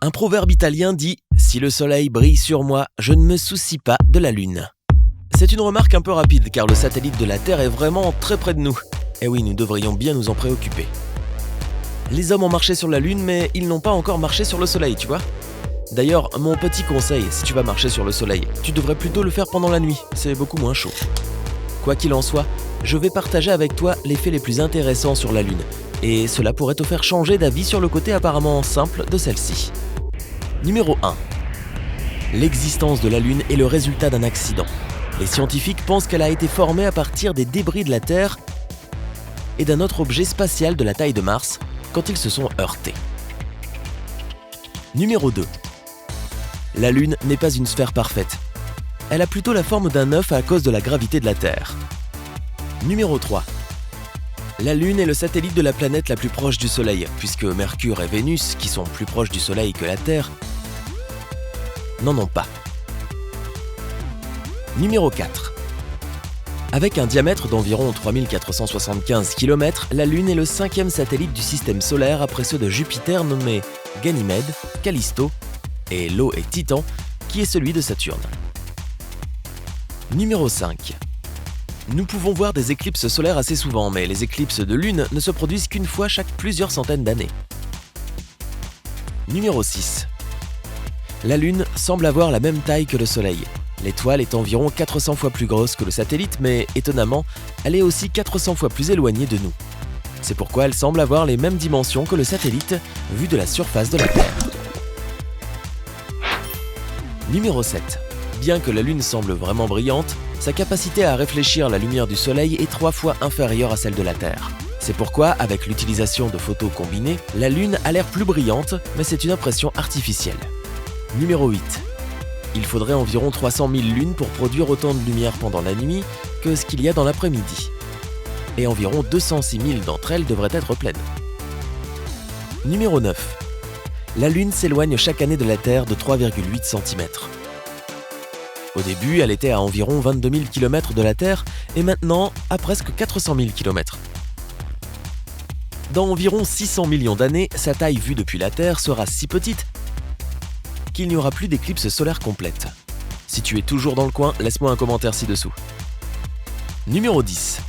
Un proverbe italien dit « Si le soleil brille sur moi, je ne me soucie pas de la lune ». C'est une remarque un peu rapide car le satellite de la Terre est vraiment très près de nous. Et oui, nous devrions bien nous en préoccuper. Les hommes ont marché sur la lune mais ils n'ont pas encore marché sur le soleil, tu vois. D'ailleurs, mon petit conseil, si tu vas marcher sur le soleil, tu devrais plutôt le faire pendant la nuit, c'est beaucoup moins chaud. Quoi qu'il en soit, je vais partager avec toi les faits les plus intéressants sur la lune. Et cela pourrait te faire changer d'avis sur le côté apparemment simple de celle-ci. Numéro 1. L'existence de la Lune est le résultat d'un accident. Les scientifiques pensent qu'elle a été formée à partir des débris de la Terre et d'un autre objet spatial de la taille de Mars quand ils se sont heurtés. Numéro 2. La Lune n'est pas une sphère parfaite. Elle a plutôt la forme d'un œuf à cause de la gravité de la Terre. Numéro 3. La Lune est le satellite de la planète la plus proche du Soleil, puisque Mercure et Vénus, qui sont plus proches du Soleil que la Terre, n'en ont pas. Numéro 4. Avec un diamètre d'environ 3475 km, la Lune est le 5e satellite du système solaire après ceux de Jupiter nommés Ganymède, Callisto et Io et Titan, qui est celui de Saturne. Numéro 5. Nous pouvons voir des éclipses solaires assez souvent, mais les éclipses de lune ne se produisent qu'une fois chaque plusieurs centaines d'années. Numéro 6. La Lune semble avoir la même taille que le Soleil. L'étoile est environ 400 fois plus grosse que le satellite, mais étonnamment, elle est aussi 400 fois plus éloignée de nous. C'est pourquoi elle semble avoir les mêmes dimensions que le satellite, vu de la surface de la Terre. Numéro 7. Bien que la Lune semble vraiment brillante, sa capacité à réfléchir la lumière du Soleil est 3 fois inférieure à celle de la Terre. C'est pourquoi, avec l'utilisation de photos combinées, la Lune a l'air plus brillante, mais c'est une impression artificielle. Numéro 8. Il faudrait environ 300 000 lunes pour produire autant de lumière pendant la nuit que ce qu'il y a dans l'après-midi. Et environ 206 000 d'entre elles devraient être pleines. Numéro 9. La Lune s'éloigne chaque année de la Terre de 3,8 cm. Au début, elle était à environ 22 000 km de la Terre et maintenant à presque 400 000 km. Dans environ 600 millions d'années, sa taille vue depuis la Terre sera si petite qu'il n'y aura plus d'éclipse solaire complète. Si tu es toujours dans le coin, laisse-moi un commentaire ci-dessous. Numéro 10.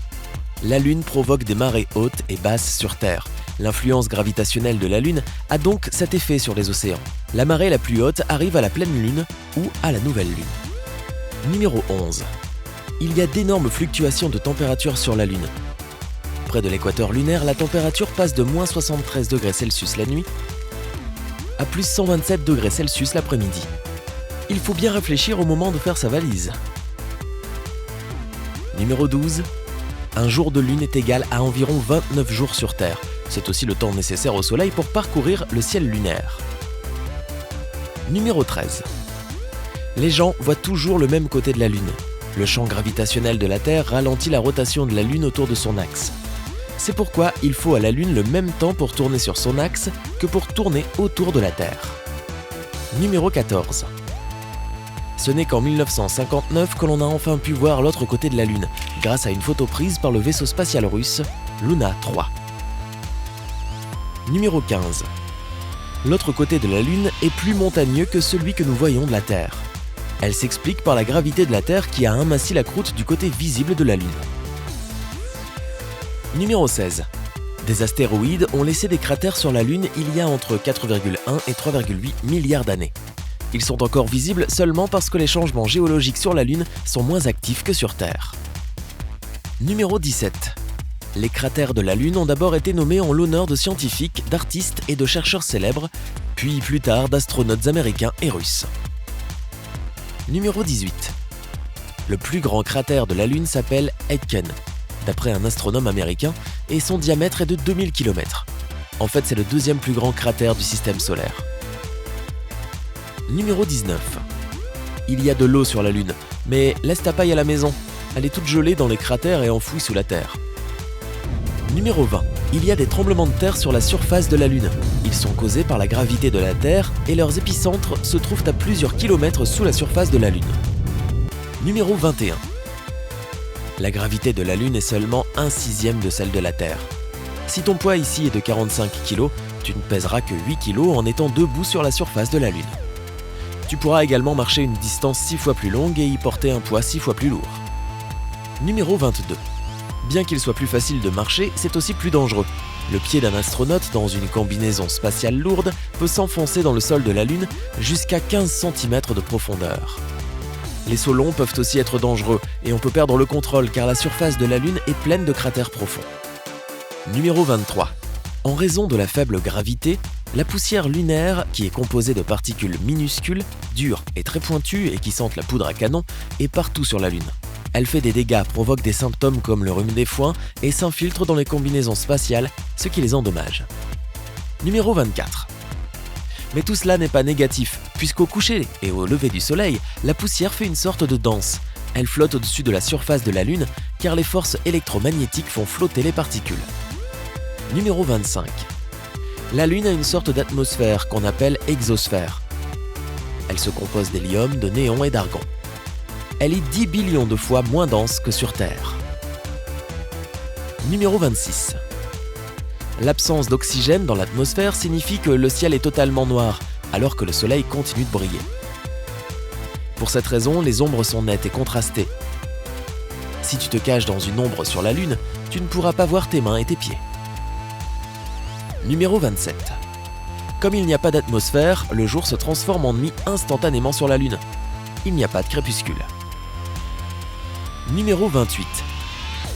La Lune provoque des marées hautes et basses sur Terre. L'influence gravitationnelle de la Lune a donc cet effet sur les océans. La marée la plus haute arrive à la pleine Lune ou à la nouvelle Lune. Numéro 11. Il y a d'énormes fluctuations de température sur la Lune. Près de l'équateur lunaire, la température passe de moins 73 degrés Celsius la nuit à plus 127 degrés Celsius l'après-midi. Il faut bien réfléchir au moment de faire sa valise. Numéro 12. Un jour de Lune est égal à environ 29 jours sur Terre. C'est aussi le temps nécessaire au Soleil pour parcourir le ciel lunaire. Numéro 13. Les gens voient toujours le même côté de la Lune. Le champ gravitationnel de la Terre ralentit la rotation de la Lune autour de son axe. C'est pourquoi il faut à la Lune le même temps pour tourner sur son axe que pour tourner autour de la Terre. Numéro 14. Ce n'est qu'en 1959 que l'on a enfin pu voir l'autre côté de la Lune, grâce à une photo prise par le vaisseau spatial russe Luna 3. Numéro 15. L'autre côté de la Lune est plus montagneux que celui que nous voyons de la Terre. Elle s'explique par la gravité de la Terre qui a aminci la croûte du côté visible de la Lune. Numéro 16. Des astéroïdes ont laissé des cratères sur la Lune il y a entre 4,1 et 3,8 milliards d'années. Ils sont encore visibles seulement parce que les changements géologiques sur la Lune sont moins actifs que sur Terre. Numéro 17. Les cratères de la Lune ont d'abord été nommés en l'honneur de scientifiques, d'artistes et de chercheurs célèbres, puis plus tard d'astronautes américains et russes. Numéro 18. Le plus grand cratère de la Lune s'appelle Aitken, d'après un astronome américain, et son diamètre est de 2000 km. En fait, c'est le deuxième plus grand cratère du système solaire. Numéro 19. Il y a de l'eau sur la Lune, mais laisse ta paille à la maison. Elle est toute gelée dans les cratères et enfouie sous la Terre. Numéro 20. Il y a des tremblements de terre sur la surface de la Lune. Ils sont causés par la gravité de la Terre et leurs épicentres se trouvent à plusieurs kilomètres sous la surface de la Lune. Numéro 21. La gravité de la Lune est seulement 1/6 de celle de la Terre. Si ton poids ici est de 45 kg, tu ne pèseras que 8 kg en étant debout sur la surface de la Lune. Tu pourras également marcher une distance 6 fois plus longue et y porter un poids 6 fois plus lourd. Numéro 22. Bien qu'il soit plus facile de marcher, c'est aussi plus dangereux. Le pied d'un astronaute dans une combinaison spatiale lourde peut s'enfoncer dans le sol de la Lune jusqu'à 15 cm de profondeur. Les sauts longs peuvent aussi être dangereux et on peut perdre le contrôle car la surface de la Lune est pleine de cratères profonds. Numéro 23. En raison de la faible gravité, la poussière lunaire, qui est composée de particules minuscules, dures et très pointues et qui sentent la poudre à canon, est partout sur la Lune. Elle fait des dégâts, provoque des symptômes comme le rhume des foins et s'infiltre dans les combinaisons spatiales, ce qui les endommage. Numéro 24. Mais tout cela n'est pas négatif, puisqu'au coucher et au lever du soleil, la poussière fait une sorte de danse. Elle flotte au-dessus de la surface de la Lune, car les forces électromagnétiques font flotter les particules. Numéro 25. La Lune a une sorte d'atmosphère qu'on appelle exosphère. Elle se compose d'hélium, de néon et d'argon. Elle est 10 billions de fois moins dense que sur Terre. Numéro 26. L'absence d'oxygène dans l'atmosphère signifie que le ciel est totalement noir, alors que le soleil continue de briller. Pour cette raison, les ombres sont nettes et contrastées. Si tu te caches dans une ombre sur la Lune, tu ne pourras pas voir tes mains et tes pieds. Numéro 27. Comme il n'y a pas d'atmosphère, le jour se transforme en nuit instantanément sur la Lune. Il n'y a pas de crépuscule. Numéro 28.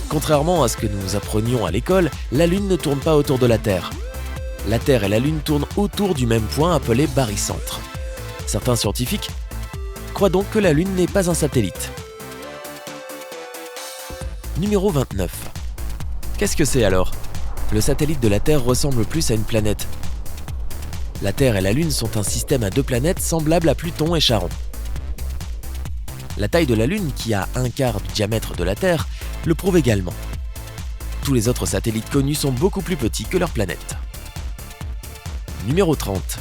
Contrairement à ce que nous apprenions à l'école, la Lune ne tourne pas autour de la Terre. La Terre et la Lune tournent autour du même point appelé barycentre. Certains scientifiques croient donc que la Lune n'est pas un satellite. Numéro 29. Qu'est-ce que c'est alors ? Le satellite de la Terre ressemble plus à une planète. La Terre et la Lune sont un système à 2 planètes semblable à Pluton et Charon. La taille de la Lune, qui a 1/4 du diamètre de la Terre, le prouve également. Tous les autres satellites connus sont beaucoup plus petits que leur planète. Numéro 30.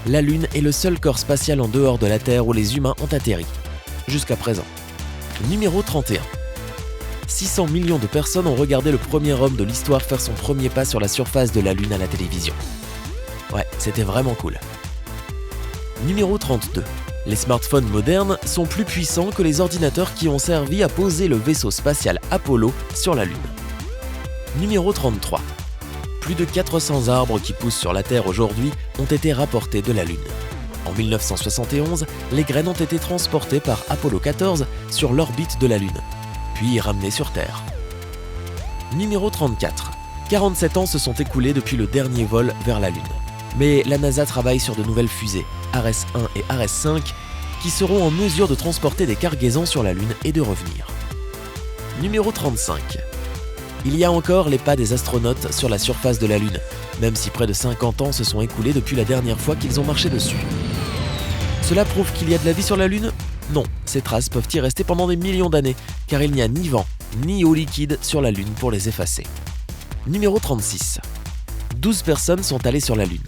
La Lune est le seul corps spatial en dehors de la Terre où les humains ont atterri, jusqu'à présent. Numéro 31. 600 millions de personnes ont regardé le premier homme de l'histoire faire son premier pas sur la surface de la Lune à la télévision. Ouais, c'était vraiment cool. Numéro 32. Les smartphones modernes sont plus puissants que les ordinateurs qui ont servi à poser le vaisseau spatial Apollo sur la Lune. Numéro 33. Plus de 400 arbres qui poussent sur la Terre aujourd'hui ont été rapportés de la Lune. En 1971, les graines ont été transportées par Apollo 14 sur l'orbite de la Lune, puis ramenées sur Terre. Numéro 34. 47 ans se sont écoulés depuis le dernier vol vers la Lune. Mais la NASA travaille sur de nouvelles fusées, Ares 1 et Ares 5, qui seront en mesure de transporter des cargaisons sur la Lune et de revenir. Numéro 35. Il y a encore les pas des astronautes sur la surface de la Lune, même si près de 50 ans se sont écoulés depuis la dernière fois qu'ils ont marché dessus. Cela prouve qu'il y a de la vie sur la Lune ? Non, ces traces peuvent y rester pendant des millions d'années, car il n'y a ni vent, ni eau liquide sur la Lune pour les effacer. Numéro 36. 12 personnes sont allées sur la Lune.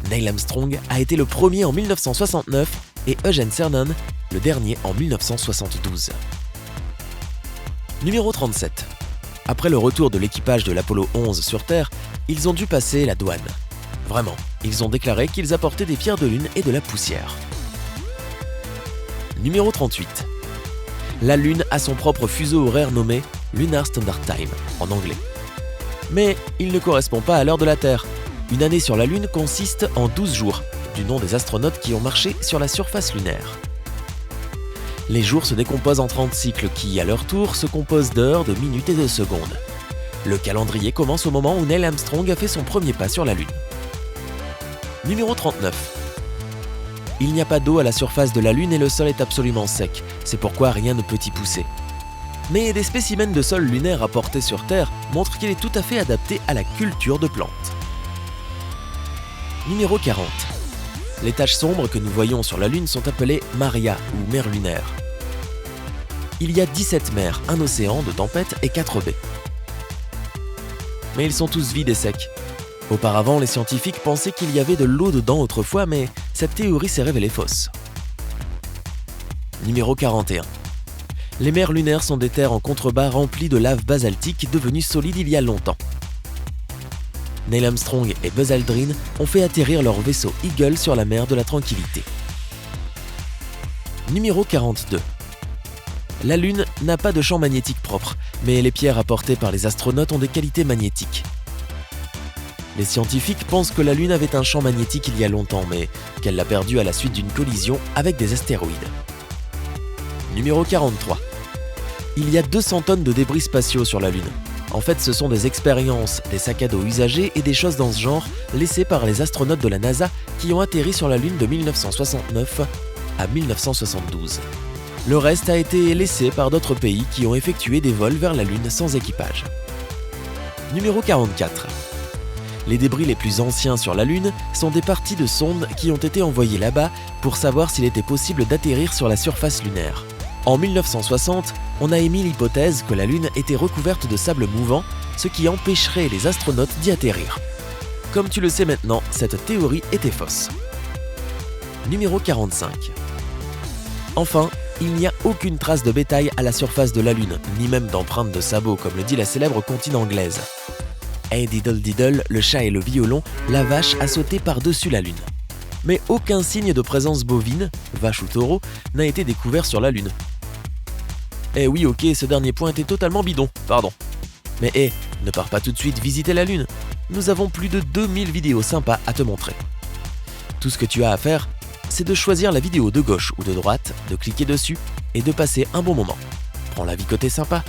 Neil Armstrong a été le premier en 1969 et Eugene Cernan le dernier en 1972. Numéro 37. Après le retour de l'équipage de l'Apollo 11 sur Terre, ils ont dû passer la douane. Vraiment, ils ont déclaré qu'ils apportaient des pierres de lune et de la poussière. Numéro 38. La Lune a son propre fuseau horaire nommé Lunar Standard Time en anglais. Mais il ne correspond pas à l'heure de la Terre. Une année sur la Lune consiste en 12 jours, du nom des astronautes qui ont marché sur la surface lunaire. Les jours se décomposent en 30 cycles qui, à leur tour, se composent d'heures, de minutes et de secondes. Le calendrier commence au moment où Neil Armstrong a fait son premier pas sur la Lune. Numéro 39. Il n'y a pas d'eau à la surface de la Lune et le sol est absolument sec, c'est pourquoi rien ne peut y pousser. Mais des spécimens de sol lunaire apportés sur Terre montrent qu'il est tout à fait adapté à la culture de plantes. Numéro 40. Les taches sombres que nous voyons sur la Lune sont appelées maria ou mers lunaires. Il y a 17 mers, un océan de tempêtes et 4 baies. Mais ils sont tous vides et secs. Auparavant, les scientifiques pensaient qu'il y avait de l'eau dedans autrefois, mais cette théorie s'est révélée fausse. Numéro 41. Les mers lunaires sont des terres en contrebas remplies de lave basaltique devenues solides il y a longtemps. Neil Armstrong et Buzz Aldrin ont fait atterrir leur vaisseau Eagle sur la mer de la Tranquillité. Numéro 42. La Lune n'a pas de champ magnétique propre, mais les pierres apportées par les astronautes ont des qualités magnétiques. Les scientifiques pensent que la Lune avait un champ magnétique il y a longtemps, mais qu'elle l'a perdu à la suite d'une collision avec des astéroïdes. Numéro 43. Il y a 200 tonnes de débris spatiaux sur la Lune. En fait, ce sont des expériences, des sacs à dos usagés et des choses dans ce genre laissées par les astronautes de la NASA qui ont atterri sur la Lune de 1969 à 1972. Le reste a été laissé par d'autres pays qui ont effectué des vols vers la Lune sans équipage. Numéro 44. Les débris les plus anciens sur la Lune sont des parties de sondes qui ont été envoyées là-bas pour savoir s'il était possible d'atterrir sur la surface lunaire. En 1960, on a émis l'hypothèse que la Lune était recouverte de sable mouvant, ce qui empêcherait les astronautes d'y atterrir. Comme tu le sais maintenant, cette théorie était fausse. Numéro 45. Enfin, il n'y a aucune trace de bétail à la surface de la Lune, ni même d'empreintes de sabots, comme le dit la célèbre comptine anglaise. Hey diddle diddle, le chat et le violon, la vache a sauté par-dessus la Lune. Mais aucun signe de présence bovine, vache ou taureau, n'a été découvert sur la Lune. Eh oui, ok, ce dernier point était totalement bidon, pardon. Mais ne pars pas tout de suite visiter la Lune. Nous avons plus de 2000 vidéos sympas à te montrer. Tout ce que tu as à faire, c'est de choisir la vidéo de gauche ou de droite, de cliquer dessus et de passer un bon moment. Prends la vie côté sympa.